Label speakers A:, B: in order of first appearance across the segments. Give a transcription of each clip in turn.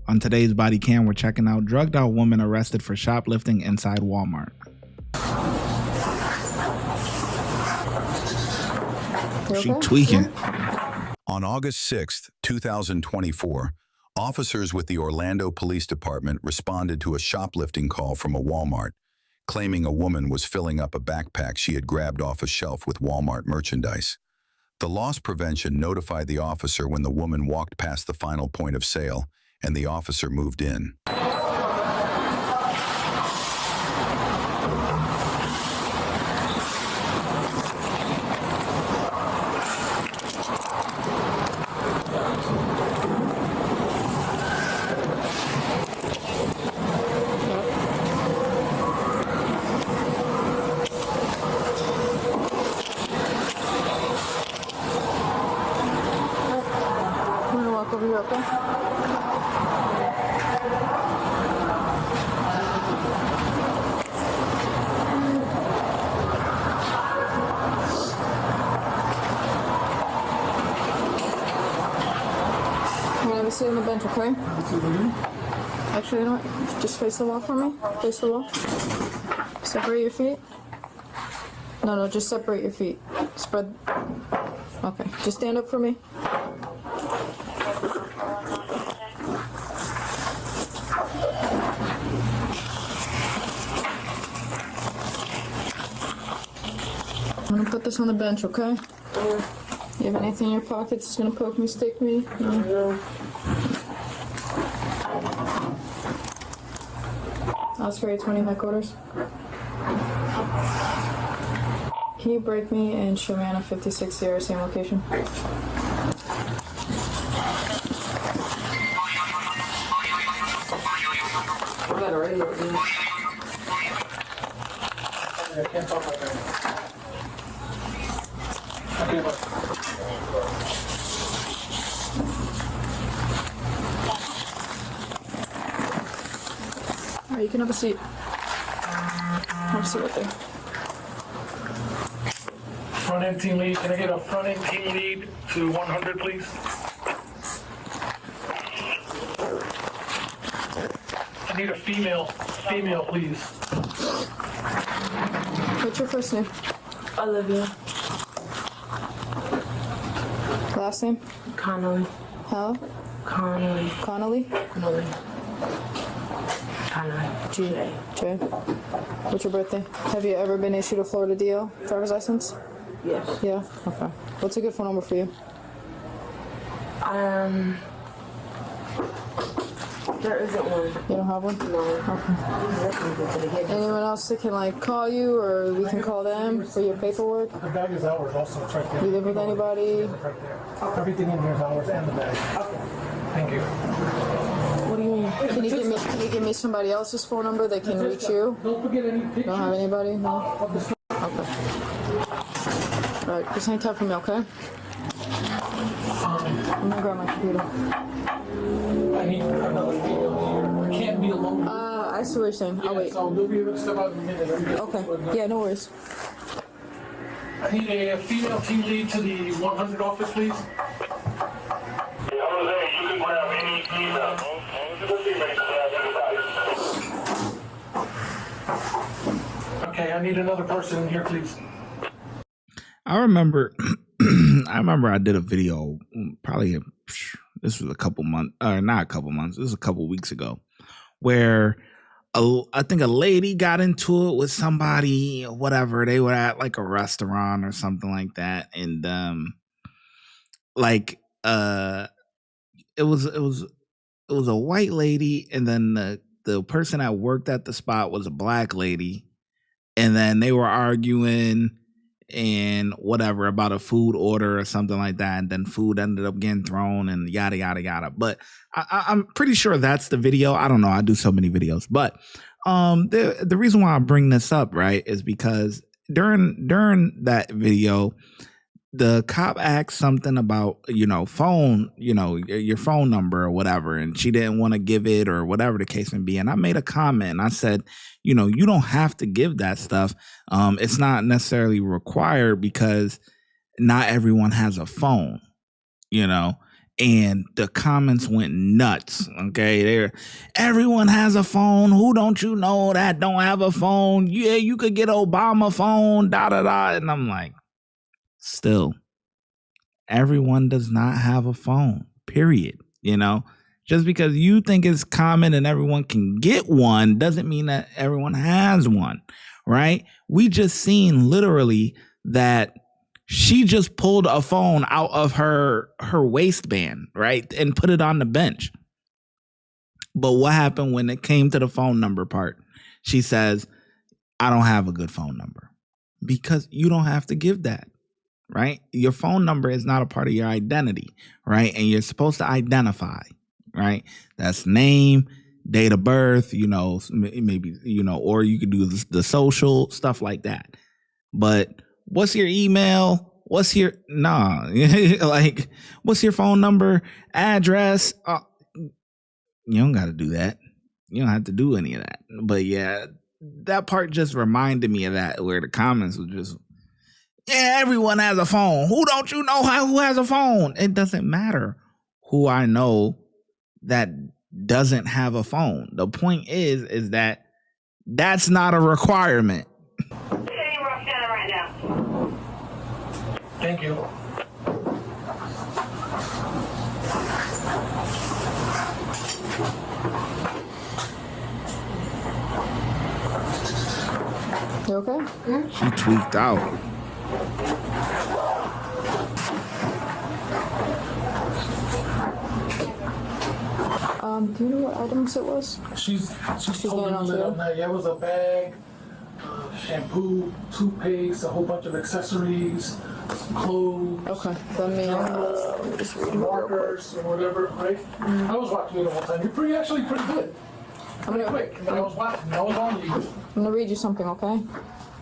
A: On today's body cam, we're checking out drugged out woman arrested for shoplifting inside Walmart. She tweaking.
B: On August 6th, 2024, officers with the Orlando Police Department responded to a shoplifting call from a Walmart, claiming a woman was filling up a backpack she had grabbed off a shelf with Walmart merchandise. The loss prevention notified the officer when the woman walked past the final point of sale, and the officer moved in.
C: Over here, okay? I'm gonna sit on the bench, okay? Actually, you know what? Just face the wall for me. Face the wall. Separate your feet. No, just separate your feet. Spread. Okay, just stand up for me. I'm gonna put this on the bench, okay? You have anything in your pockets that's gonna poke me, stick me? No. Oscar 820 headquarters. Can you break me and show me on a 56 Sierra, same location?
D: I can't talk like that. Okay, but.
C: Alright, you can have a seat. Have a seat right there.
D: Front end team lead. Can I get a front end team lead to 100, please? I need a female, please.
C: What's your first name?
E: Olivia.
C: Last name?
E: Connolly.
C: How?
E: Connolly.
C: Connolly?
E: Connolly. Connolly.
C: J. What's your birthday? Have you ever been issued a Florida DL driver's license?
E: Yes.
C: Yeah? Okay. What's a good phone number for you?
E: There isn't one.
C: You don't have one?
E: No.
C: Okay. Anyone else that can like call you, or we can call them for your paperwork?
D: The bag is ours also. It's right there.
C: You live with anybody?
D: Right there. Everything in here is ours and the bag. Thank you.
C: What do you mean? Can you give me somebody else's phone number that can reach you?
D: Don't forget any pictures.
C: Don't have anybody? No? Okay. Alright, just hang tight for me, okay? I'm gonna grab my computer.
D: I need another female here. I can't be alone.
C: I see what you're saying. I'll wait.
D: So they'll be able to step out in a minute.
C: Okay. Yeah, no worries.
D: I need a female team lead to the 100 office, please.
F: Jose, you can grab any female.
D: Okay, I need another person in here, please.
A: I remember I did a video probably this was a couple months, or not a couple months, this was a couple weeks ago, where I think a lady got into it with somebody or whatever. They were at like a restaurant or something like that, and it was a white lady, and then the person that worked at the spot was a black lady, and then they were arguing and whatever about a food order or something like that, and then food ended up getting thrown and yada yada yada. But I'm pretty sure that's the video. I don't know, I do so many videos, but the reason why I bring this up, right, is because during that video, the cop asked something about, phone, your phone number or whatever, and she didn't want to give it or whatever the case may be. And I made a comment and I said, you don't have to give that stuff. It's not necessarily required because not everyone has a phone, and the comments went nuts. Okay, everyone has a phone. Who don't you know that don't have a phone? Yeah, you could get Obama phone. Da da da. And I'm like, still, everyone does not have a phone. Period. You know, just because you think it's common and everyone can get one doesn't mean that everyone has one. Right? We just seen literally that she just pulled a phone out of her waistband, right, and put it on the bench. But what happened when it came to the phone number part? She says, I don't have a good phone number, because you don't have to give that, right? Your phone number is not a part of your identity, right? And you're supposed to identify, right? That's name, date of birth, you know, maybe, you know, or you could do the social stuff like that. But what's your email? What's your like? What's your phone number, address? You don't got to do that. You don't have to do any of that. But yeah, that part just reminded me of that, where the comments was just, yeah, everyone has a phone. Who don't you know who has a phone? It doesn't matter who I know that doesn't have a phone. The point is that that's not a requirement.
F: Right now.
D: Thank you.
C: You okay?
A: She tweaked out.
C: Do you know what items it was?
D: She's told
C: getting
D: me
C: on
D: to
C: to
D: let
C: it.
D: on that. Yeah, it was a bag, shampoo, toothpaste, a whole bunch of accessories, some clothes,
C: Okay, let me just read it real quick.
D: markers, or whatever, right? I was watching you the whole time. You're actually pretty good.
C: I'm gonna,
D: Quick. I was watching. I was on you.
C: I'm gonna read you something, okay?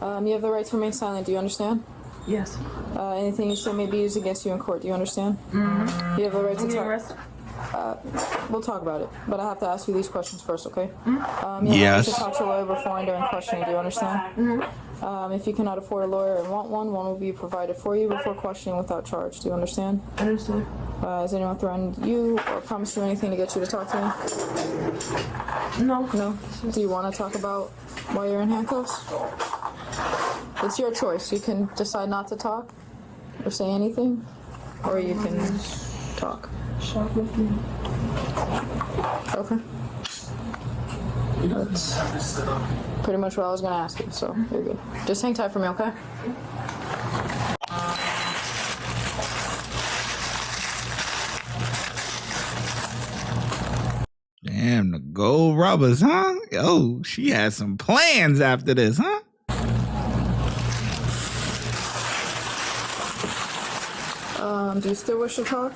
C: You have the right to remain silent. Do you understand?
E: Yes.
C: Anything you say may be used against you in court. Do you understand? Mm-hmm. You have the right to talk. We'll talk about it, but I have to ask you these questions first, okay? You have the right
A: Yes.
C: to talk to a lawyer before and during questioning. Do you understand? If you cannot afford a lawyer and want one will be provided for you before questioning without charge. Do you understand?
E: Understood.
C: Has anyone threatened you or promised you anything to get you to talk to me?
E: No.
C: No? Do you want to talk about why you're in handcuffs? It's your choice. You can decide not to talk or say anything, or you can talk.
E: Shoplifting.
C: Okay.
D: He doesn't have this set up.
C: Pretty much what I was going to ask you, so you're good. Just hang tight for me, okay?
A: Damn, the gold rubbers, huh? Oh, she has some plans after this, huh?
C: Do you still wish to talk?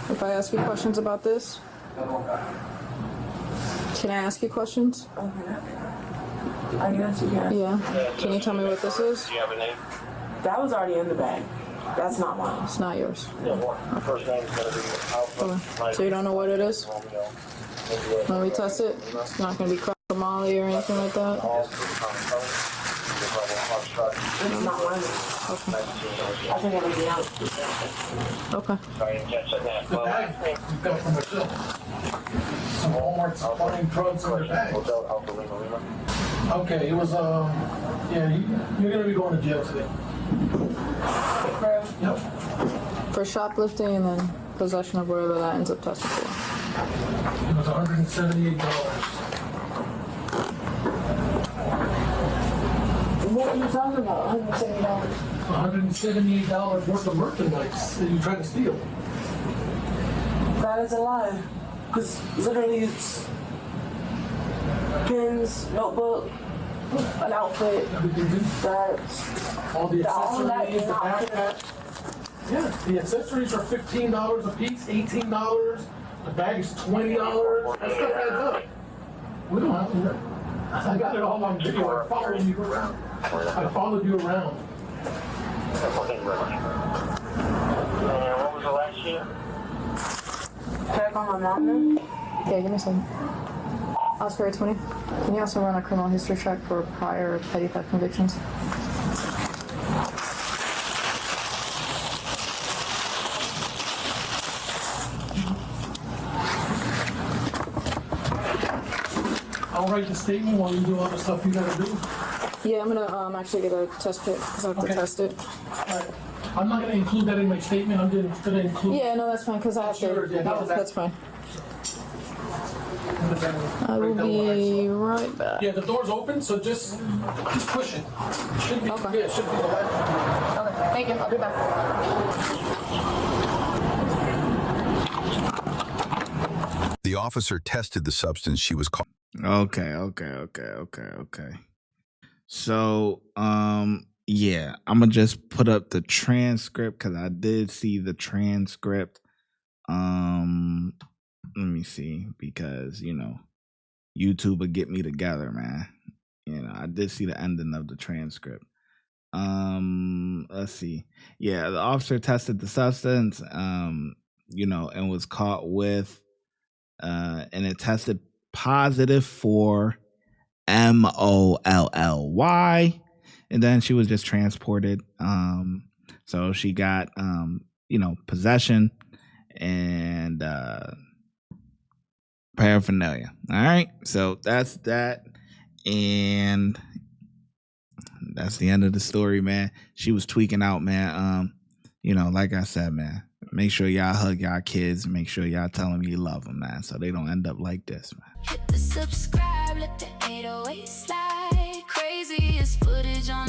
C: If I ask you questions about this? Can I ask you questions?
E: I guess you can.
C: Yeah. Can you tell me what this is?
F: Do you have a name?
E: That was already in the bag. That's not mine.
C: It's not yours.
F: First name is going to be Alpha.
C: Okay. So you don't know what it is?
F: Romeo.
C: When we test it, it's not going to be crack or Molly or anything like that?
E: It's not mine. I think everything else.
C: Okay.
F: Sorry, I didn't catch that.
D: The bag you got from myself. Some Walmart supplying drugs in the bag.
F: Hotel Alpha Lima Lima.
D: Okay, it was, yeah, you're gonna be going to jail today. Yep.
C: For shoplifting and then possession of whatever that ends up testing for.
D: It was $178.
E: What are you talking about? $170.
D: $178 worth of merchandise that you tried to steal.
E: That is a lie. Because literally it's pins, notebook, an outfit. That's
D: All the
E: all that
D: accessories,
E: is
D: the
E: not
D: backpack. Yeah, the accessories are $15 a piece, $18. The bag is $20. That stuff adds up. We don't have to. I got it all on video. I followed you around. I followed you around.
F: Thank you very much. And what was the last year?
E: check on my mom then.
C: Yeah, give me a second. Oscar 20. Can you also run a criminal history check for prior petty theft convictions?
D: I'll write the statement while you do all the stuff you gotta do.
C: Yeah, I'm gonna actually get a test kit because I have to test it.
D: Alright. I'm not gonna include that in my statement, I'm just gonna include.
C: Yeah, no, that's fine because I have
D: Sure,
C: to.
D: yeah,
C: Yeah, that's fine. I will be right back.
D: Yeah, the door's open, so just push it. Should be,
C: Okay.
D: yeah, should be the left.
C: Okay, thank you. I'll be back.
B: The officer tested the substance she was caught.
A: Okay. So, yeah, I'm gonna just put up the transcript because I did see the transcript. Let me see, because YouTube will get me together, man. I did see the ending of the transcript. Let's see. Yeah, the officer tested the substance, and was caught with, and it tested positive for MOLLY, and then she was just transported. So she got, possession and paraphernalia. All right, so that's that, and that's the end of the story, man. She was tweaking out, man. Like I said, man, make sure y'all hug y'all kids. Make sure y'all tell them you love them, man, so they don't end up like this, man.
G: Hit the subscribe, let the 808 slide. Craziest footage on